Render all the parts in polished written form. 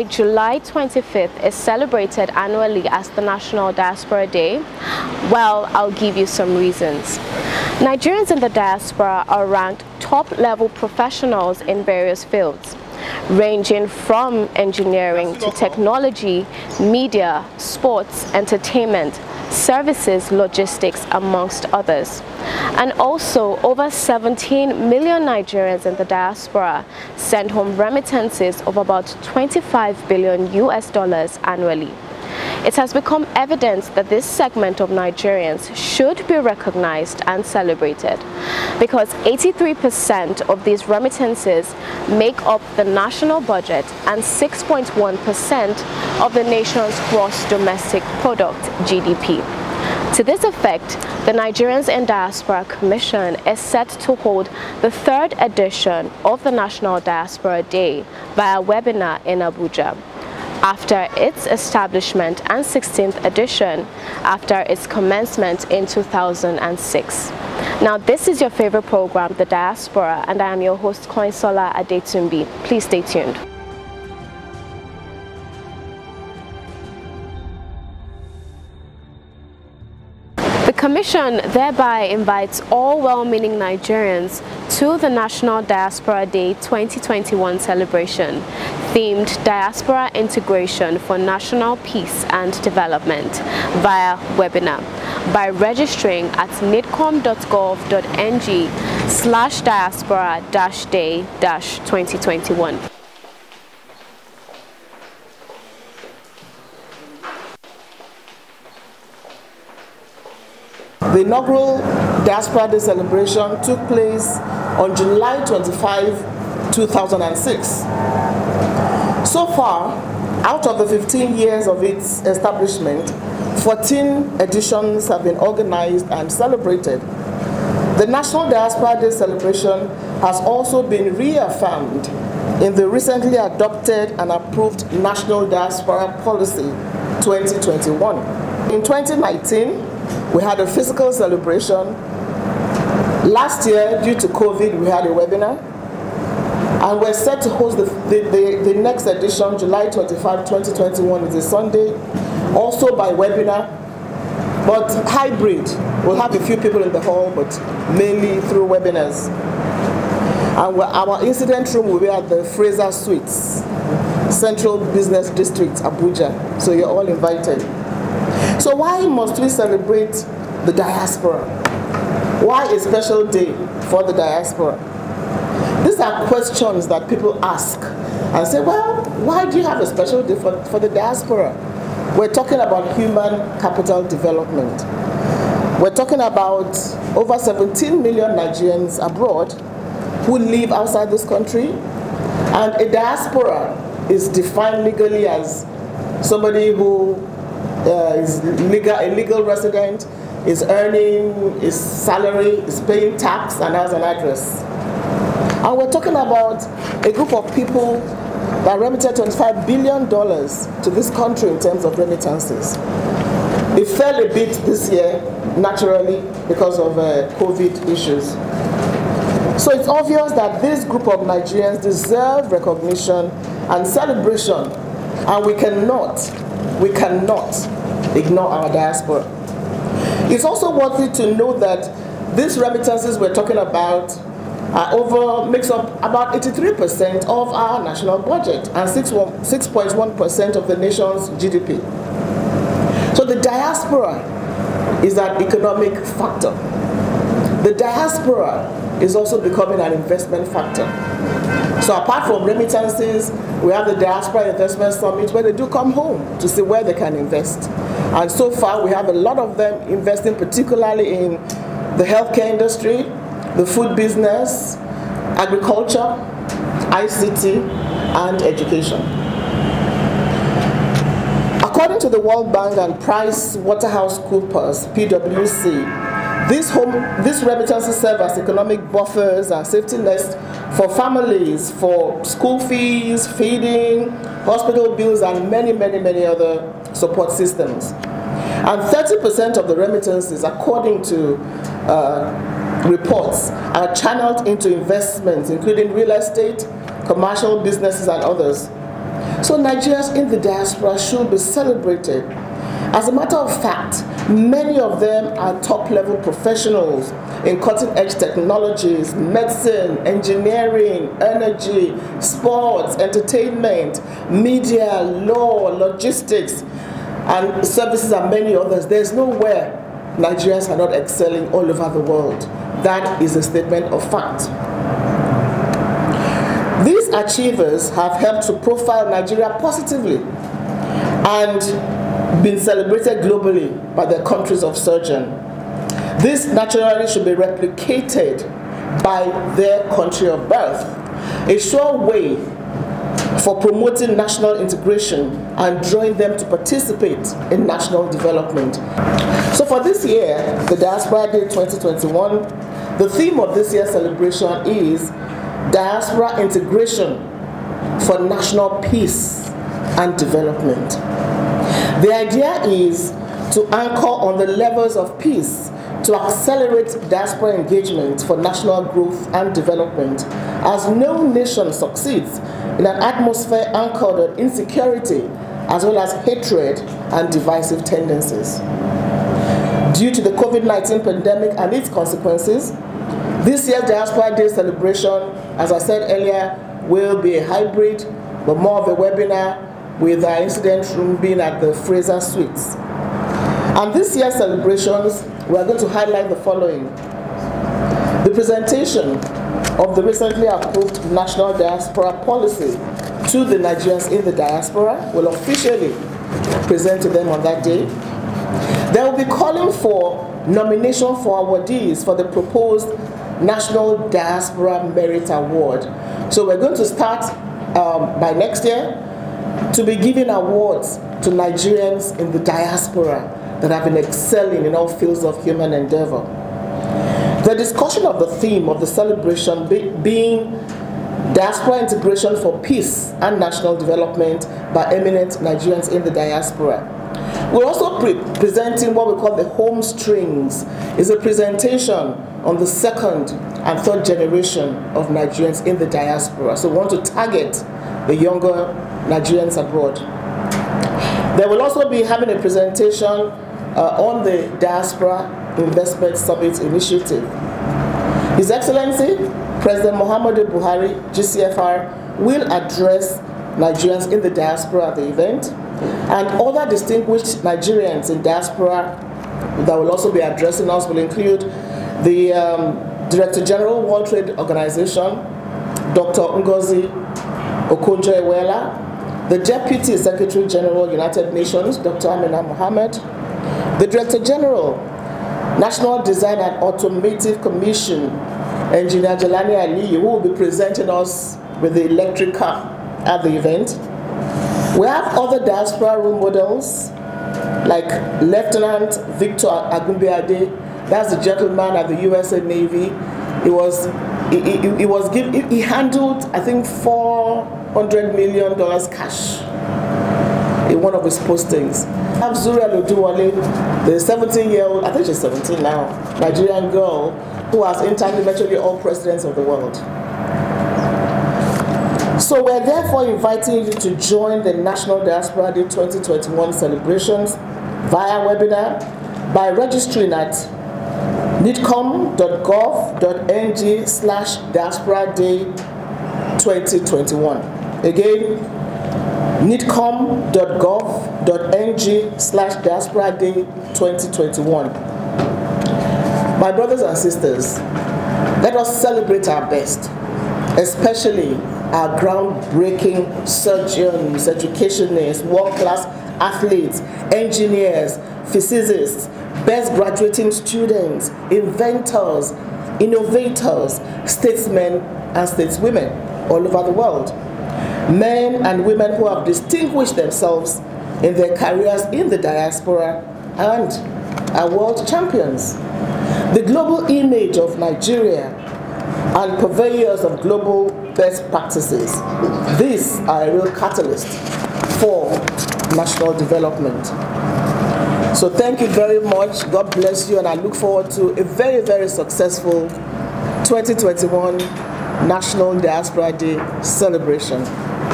July 25th is celebrated annually as the National Diaspora Day? Well, I'll give you some reasons. Nigerians in the diaspora are ranked top-level professionals in various fields, ranging from engineering to technology, media, sports, entertainment, services, logistics, amongst others. And also, over 17 million Nigerians in the diaspora send home remittances of about $25 billion annually. It has become evident that this segment of Nigerians should be recognized and celebrated, because 83% of these remittances make up the national budget and 6.1% of the nation's gross domestic product, GDP. To this effect, the Nigerians in Diaspora Commission is set to hold the 3rd edition of the National Diaspora Day via webinar in Abuja, after its establishment, and 16th edition after its commencement in 2006. Now, this is your favorite program, The Diaspora, and I am your host, Koinsola Adetumbi. Please stay tuned. The Commission thereby invites all well-meaning Nigerians to the National Diaspora Day 2021 celebration, themed Diaspora Integration for National Peace and Development via webinar, by registering at nidcom.gov.ng/diaspora-day-2021. The inaugural Diaspora Day celebration took place on July 25, 2006. So far, out of the 15 years of its establishment, 14 editions have been organized and celebrated. The National Diaspora Day celebration has also been reaffirmed in the recently adopted and approved National Diaspora Policy 2021. In 2019, we had a physical celebration. Last year, due to COVID, we had a webinar. And we're set to host the next edition, July 25, 2021, is a Sunday, also by webinar, but hybrid. We'll have a few people in the hall, but mainly through webinars. And our incident room will be at the Fraser Suites, Central Business District, Abuja. So you're all invited. So why must we celebrate the diaspora? Why a special day for the diaspora? These are questions that people ask and say, well, why do you have a special day for the diaspora? We're talking about human capital development. We're talking about over 17 million Nigerians abroad who live outside this country, and a diaspora is defined legally as somebody who is a legal resident, is earning his salary, is paying tax, and has an address. And we're talking about a group of people that remitted $25 billion to this country in terms of remittances. It fell a bit this year, naturally, because of COVID issues. So it's obvious that this group of Nigerians deserve recognition and celebration, and we cannot ignore our diaspora. It's also worthy to note that these remittances we're talking about makes up about 83% of our national budget and 6.1% of the nation's GDP. So the diaspora is an economic factor. The diaspora is also becoming an investment factor. So apart from remittances, we have the Diaspora Investment Summit, where they do come home to see where they can invest. And so far, we have a lot of them investing particularly in the healthcare industry, the food business, agriculture, ICT, and education. According to the World Bank and PricewaterhouseCoopers, PwC, these remittances serve as economic buffers and safety nets for families, for school fees, feeding, hospital bills, and many, many, many other support systems. And 30% of the remittances, according to reports, are channeled into investments, including real estate, commercial businesses, and others. So Nigerians in the diaspora should be celebrated. As a matter of fact, many of them are top-level professionals in cutting-edge technologies, medicine, engineering, energy, sports, entertainment, media, law, logistics, and services, and many others. There's nowhere Nigerians are not excelling all over the world. That is a statement of fact. These achievers have helped to profile Nigeria positively and been celebrated globally by their countries of sojourn. This naturally should be replicated by their country of birth, a sure way for promoting national integration and drawing them to participate in national development. So for this year, the Diaspora Day 2021, the theme of this year's celebration is Diaspora Integration for National Peace and Development. The idea is to anchor on the levels of peace to accelerate diaspora engagement for national growth and development, as no nation succeeds in an atmosphere anchored on insecurity as well as hatred and divisive tendencies. Due to the COVID-19 pandemic and its consequences, this year's Diaspora Day celebration, as I said earlier, will be a hybrid, but more of a webinar, with our incident room being at the Fraser Suites. And this year's celebrations, we are going to highlight the following. The presentation of the recently approved National Diaspora Policy to the Nigerians in the diaspora will officially present to them on that day. They will be calling for nomination for awardees for the proposed National Diaspora Merit Award. So we're going to start by next year to be giving awards to Nigerians in the diaspora that have been excelling in all fields of human endeavor. The discussion of the theme of the celebration being Diaspora Integration for Peace and National Development by eminent Nigerians in the diaspora. We're also presenting what we call the home strings. It's a presentation on the second and third generation of Nigerians in the diaspora. So we want to target the younger Nigerians abroad. They will also be having a presentation on the Diaspora Investment Summit Initiative. His Excellency, President Muhammadu Buhari, GCFR, will address Nigerians in the diaspora at the event, and other distinguished Nigerians in diaspora that will also be addressing us will include the Director General, World Trade Organization, Dr. Ngozi Okonjo-Iweala, the Deputy Secretary General, United Nations, Dr. Amina Mohammed, the Director General, National Design and Automotive Commission, Engineer Jelani Ali, who will be presenting us with the electric car at the event. We have other diaspora role models, like Lieutenant Victor Agumbiade. That's the gentleman at the USA Navy. He handled, I think, $400 million cash in one of his postings. I have Zura Loduwale, the 17-year-old, I think she's 17 now, Nigerian girl who has interned virtually all presidents of the world. So we're therefore inviting you to join the National Diaspora Day 2021 celebrations via webinar by registering at nidcom.gov.ng/Diaspora Day 2021. Again, nidcom.gov.ng/Diaspora Day 2021. My brothers and sisters, let us celebrate our best, especially our groundbreaking surgeons, educationists, world-class athletes, engineers, physicists, best graduating students, inventors, innovators, statesmen and stateswomen all over the world. Men and women who have distinguished themselves in their careers in the diaspora and are world champions. The global image of Nigeria and purveyors of global best practices. These are a real catalyst for national development. So thank you very much. God bless you, and I look forward to a very, very successful 2021 National Diaspora Day celebration.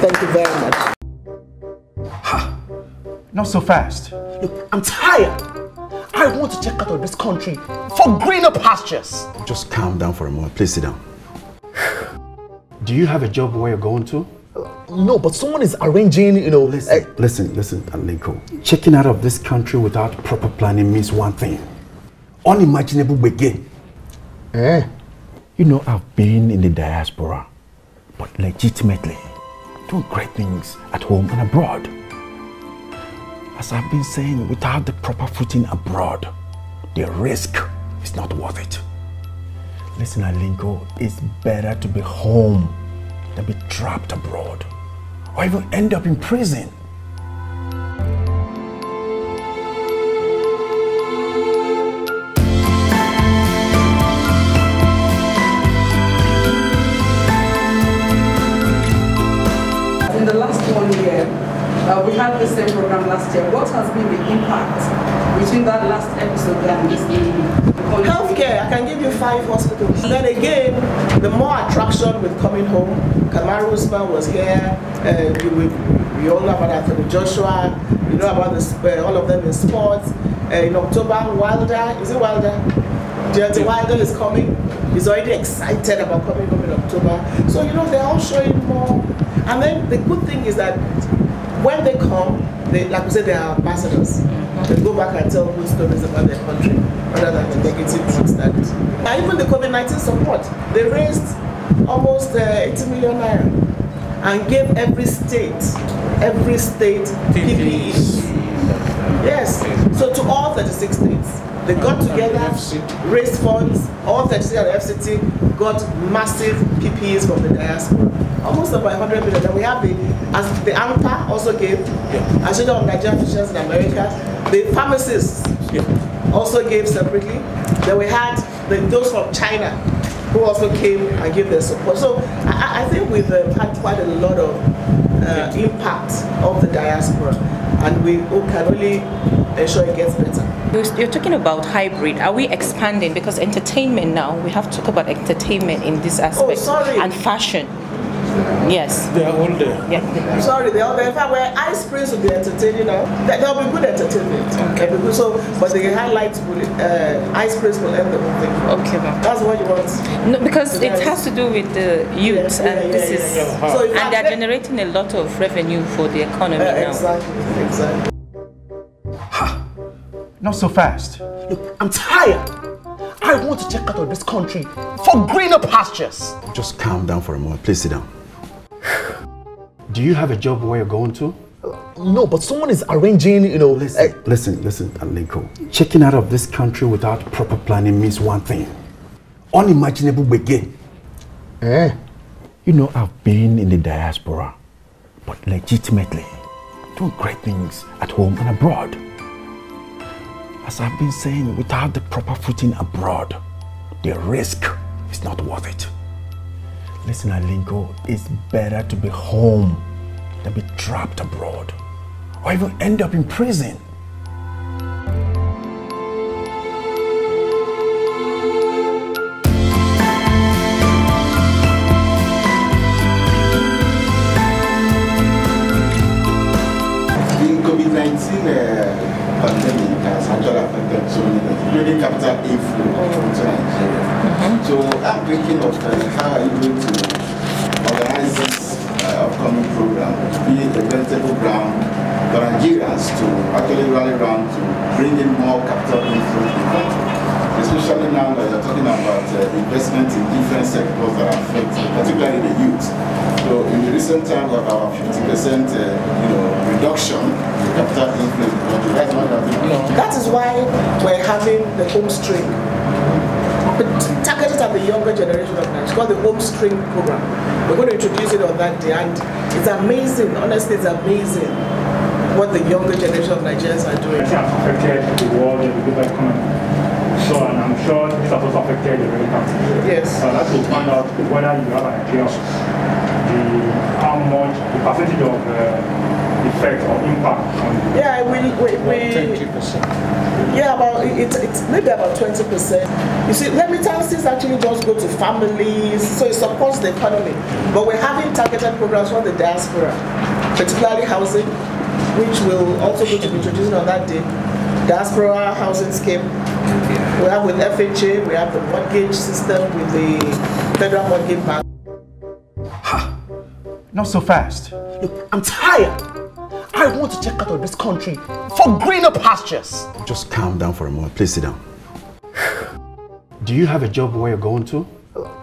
Thank you very much. Not so fast. Look, I'm tired. I want to check out of this country for greener pastures. Just calm down for a moment. Please sit down. Do you have a job where you're going to? No, but someone is arranging, you know... Listen, Alinko. Checking out of this country without proper planning means one thing. Unimaginable begin. You know, I've been in the diaspora, but legitimately doing great things at home and abroad. As I've been saying, without the proper footing abroad, the risk is not worth it. Listen, Alinko, it's better to be home than be trapped abroad, or even end up in prison. In the last 1 year, we had the same program last year. What has been the impact between that last episode and this Healthcare, I can give you 5 hospitals. And then again, the more attraction with coming home. Kamaru Usman was here. We all know about Anthony Joshua. You know about this, all of them in sports. In October, Wilder, is it Wilder? Deontay Wilder is coming. He's already excited about coming home in October. So, you know, they're all showing more. And then the good thing is that when they come, like we said, they are ambassadors. They go back and tell good stories about their country rather than the negative ones that. And even the COVID-19 support, they raised almost 80 million naira and gave every state PPEs. Yes, so to all 36 states. They got together, raised funds, all 36 and FCT got massive PPEs from the diaspora. Almost about 100 million. And we have as the AMPA also gave, Association of Nigerian Physicians in America, the pharmacists also gave separately. Then we had those from China who also came and gave their support. So I think we've had quite a lot of impact of the diaspora, and we can only ensure it gets better. You're talking about hybrid. Are we expanding? Because entertainment now, we have to talk about entertainment in this aspect. Oh, sorry. And fashion. Yes. They are all there. Yeah. Sorry, they are all there. In fact, where Ice Prince will be entertaining now, there'll be good entertainment. Okay. Be good. So, but the highlights will, Ice Prince will end the whole thing. Okay, ma'am. That's what you want. No, because it has to do with the youth, and this is, So and they're generating a lot of revenue for the economy now. Exactly. Not so fast. Look, I'm tired. I want to check out of this country for greener pastures. Just calm down for a moment. Please sit down. Do you have a job where you're going to? No, but someone is arranging, you know... Listen, Alinko. Checking out of this country without proper planning means one thing. Unimaginable begin. You know, I've been in the diaspora, but legitimately doing great things at home and abroad. As I've been saying, without the proper footing abroad, the risk is not worth it. Listen, Alinko, it's better to be home than be trapped abroad, or even end up in prison. The COVID-19 pandemic has actually affected so many things, including capital inflow into Nigeria. So I'm thinking of how are you going to organize this upcoming program to be a veritable ground for Nigerians to actually rally around to bring in more capital inflow to the country, especially now that you're talking about investment in different sectors that affect particularly the youth. So in the recent time, we have about 50% reduction in capital inflow in the country. That's not happening. That is why we're having the home string, but targeted at the younger generation of Nigeria. It's called the home string program. We're going to introduce it on that day, and it's amazing. Honestly, it's amazing what the younger generation of Nigerians are doing. It has affected the world and the global economy. So, and I'm sure this has also affected the American. Yes. So I'd like to find out whether you have an idea of how much, the percentage of effect or impact on. Yeah, we 20%. Yeah, about it's maybe about 20%. You see, remittances actually just go to families, so it supports the economy. But we're having targeted programs for the diaspora, particularly housing, which will also go to be introduced on that day. Diaspora housing scheme. We have with FHA, we have the mortgage system with the Federal Mortgage Bank. Ha! Not so fast. Look, I'm tired. I want to check out of this country for greener pastures. Just calm down for a moment. Please sit down. Do you have a job where you're going to?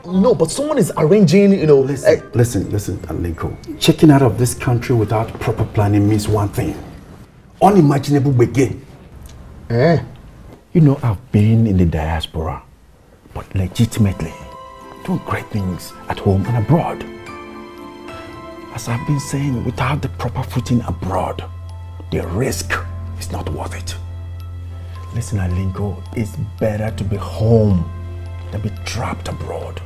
No, but someone is arranging, you know... Listen, Alinko. Checking out of this country without proper planning means one thing. Unimaginable begin. You know, I've been in the diaspora, but legitimately doing great things at home and abroad. As I've been saying, without the proper footing abroad, the risk is not worth it. Listen, Alinko, it's better to be home than be trapped abroad,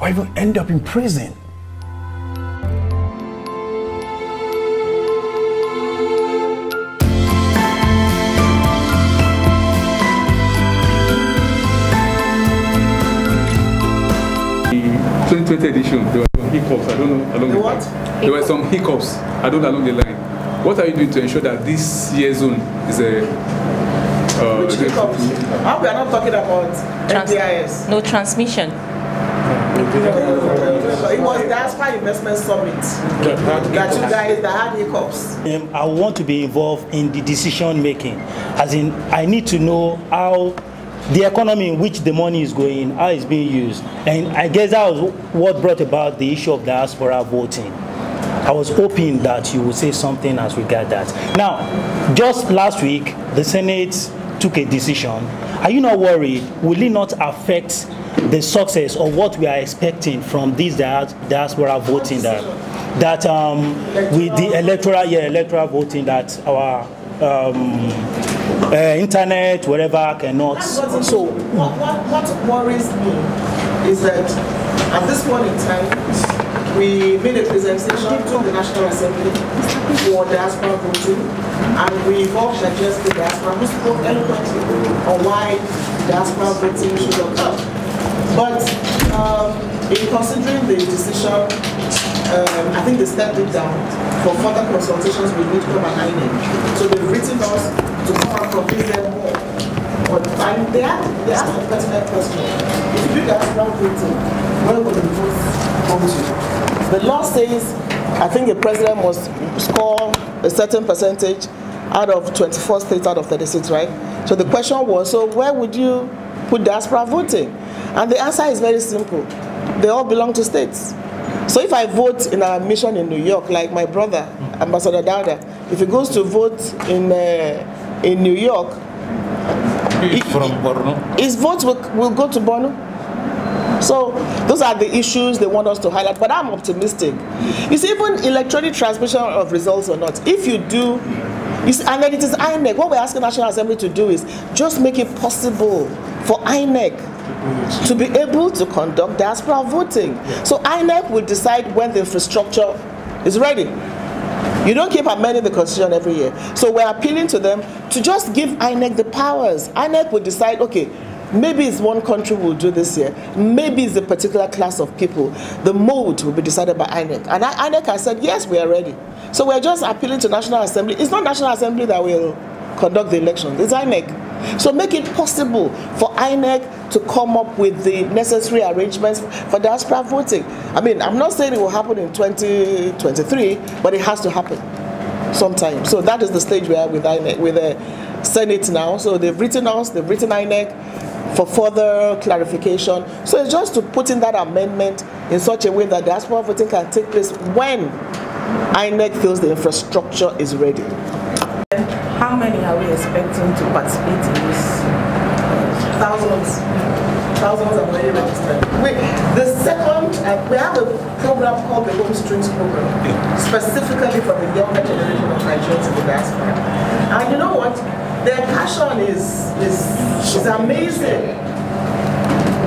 or even end up in prison. The 2020 edition, there were some hiccups, I don't know along the line. There were some hiccups, I don't know along the line. What are you doing to ensure that this year's zone is a... Which hiccups? We are not talking about NDIS. No transmission. It was Diaspora Investment Summit that you guys that had hiccups. I want to be involved in the decision making. As in, I need to know how the economy in which the money is going, how it's being used. And I guess that was what brought about the issue of diaspora voting. I was hoping that you would say something as regard that. Now, just last week, the Senate took a decision. Are you not worried? Will it not affect the success of what we are expecting from this diaspora voting that with the electoral voting that our internet, whatever, cannot. So what worries me is that at this point in time, we made a presentation to the National Assembly for diaspora voting, and we involved the diaspora who spoke eloquently on why diaspora voting should occur. But in considering the decision, I think they stepped it down. For further consultations, we need to come and INEC. So they've written us to come and convince them more. And they asked a pertinent question. If you do diaspora voting, where will the votes come to? The law says, I think the president must score a certain percentage out of 24 states out of 36, right? So the question was, so where would you put diaspora voting? And the answer is very simple. They all belong to states. So if I vote in a mission in New York, like my brother, Ambassador Dauda, if he goes to vote in New York, his votes will go to Borno. So those are the issues they want us to highlight, but I'm optimistic. You see, even electronic transmission of results or not, if you do, and then it is INEC, what we're asking National Assembly to do is just make it possible for INEC to be able to conduct diaspora voting. So INEC will decide when the infrastructure is ready. You don't keep amending the constitution every year. So we're appealing to them to just give INEC the powers. INEC will decide, okay, maybe it's one country will do this year. Maybe it's a particular class of people. The mode will be decided by INEC. And INEC has said, yes, we are ready. So we're just appealing to National Assembly. It's not National Assembly that will conduct the elections. It's INEC. So make it possible for INEC to come up with the necessary arrangements for diaspora voting. I mean, I'm not saying it will happen in 2023, but it has to happen sometime. So that is the stage we are with INEC, with the Senate now. So they've written us, they've written INEC for further clarification. So it's just to put in that amendment in such a way that diaspora voting can take place when INEC feels the infrastructure is ready. How many are we expecting to participate in this? Thousands are already registered. The second, we have a program called the Home Strings Program, specifically for the younger generation of Nigerians in the diaspora. And you know what? Their passion is amazing.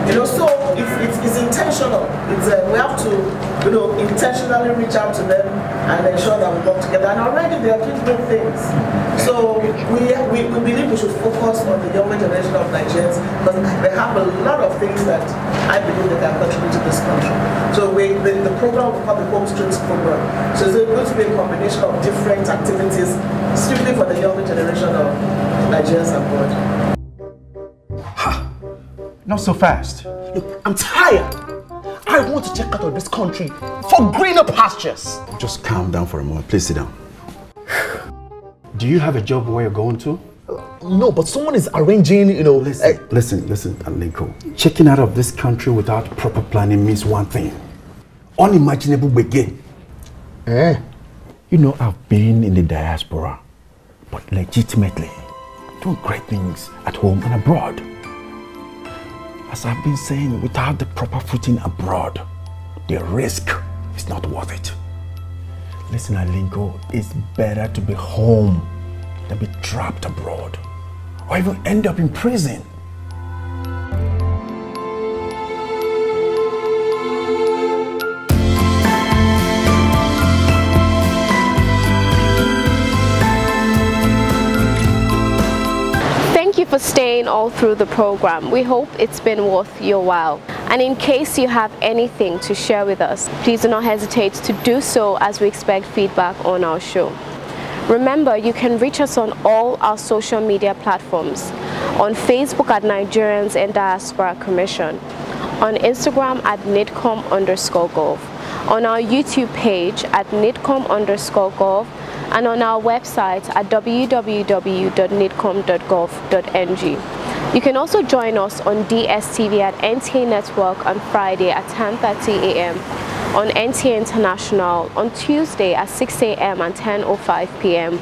You know, so it's intentional. We have to, you know, intentionally reach out to them and ensure that we work together. And already they are doing great things. So we believe we should focus on the younger generation of Nigerians because they have a lot of things that I believe they can contribute to this country. So the program will call the Home Streams program. So it's going to be a combination of different activities, strictly for the younger generation of Nigerians abroad. Not so fast. Look, I'm tired. I want to check out of this country for greener pastures. Just calm down for a moment. Please sit down. Do you have a job where you're going to? No, but someone is arranging, you know... Listen, Aliko. Checking out of this country without proper planning means one thing. Unimaginable begin. You know, I've been in the diaspora, but legitimately doing great things at home and abroad. As I've been saying, without the proper footing abroad, the risk is not worth it. Listen, Alinko, it's better to be home than be trapped abroad, or even end up in prison. Thank you for staying all through the program. We hope it's been worth your while. And in case you have anything to share with us, please do not hesitate to do so, as we expect feedback on our show. Remember, you can reach us on all our social media platforms. On Facebook at Nigerians in Diaspora Commission. On Instagram at NIDCOM_Gov. On our YouTube page at NIDCOM_Gov. And on our website at www.nidcom.gov.ng. You can also join us on DSTV at NTA Network on Friday at 10:30 a.m. on NTA International on Tuesday at 6 a.m. and 10:05 p.m.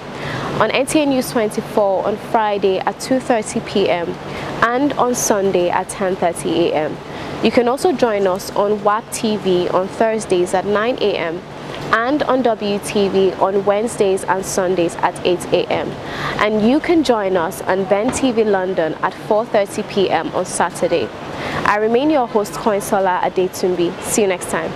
on NTA News 24 on Friday at 2:30 p.m. and on Sunday at 10:30 a.m. You can also join us on WAP TV on Thursdays at 9 a.m. and on WTV on Wednesdays and Sundays at 8 a.m. And you can join us on Ben TV London at 4:30 p.m. on Saturday. I remain your host, Koinsola Adetumbi. See you next time.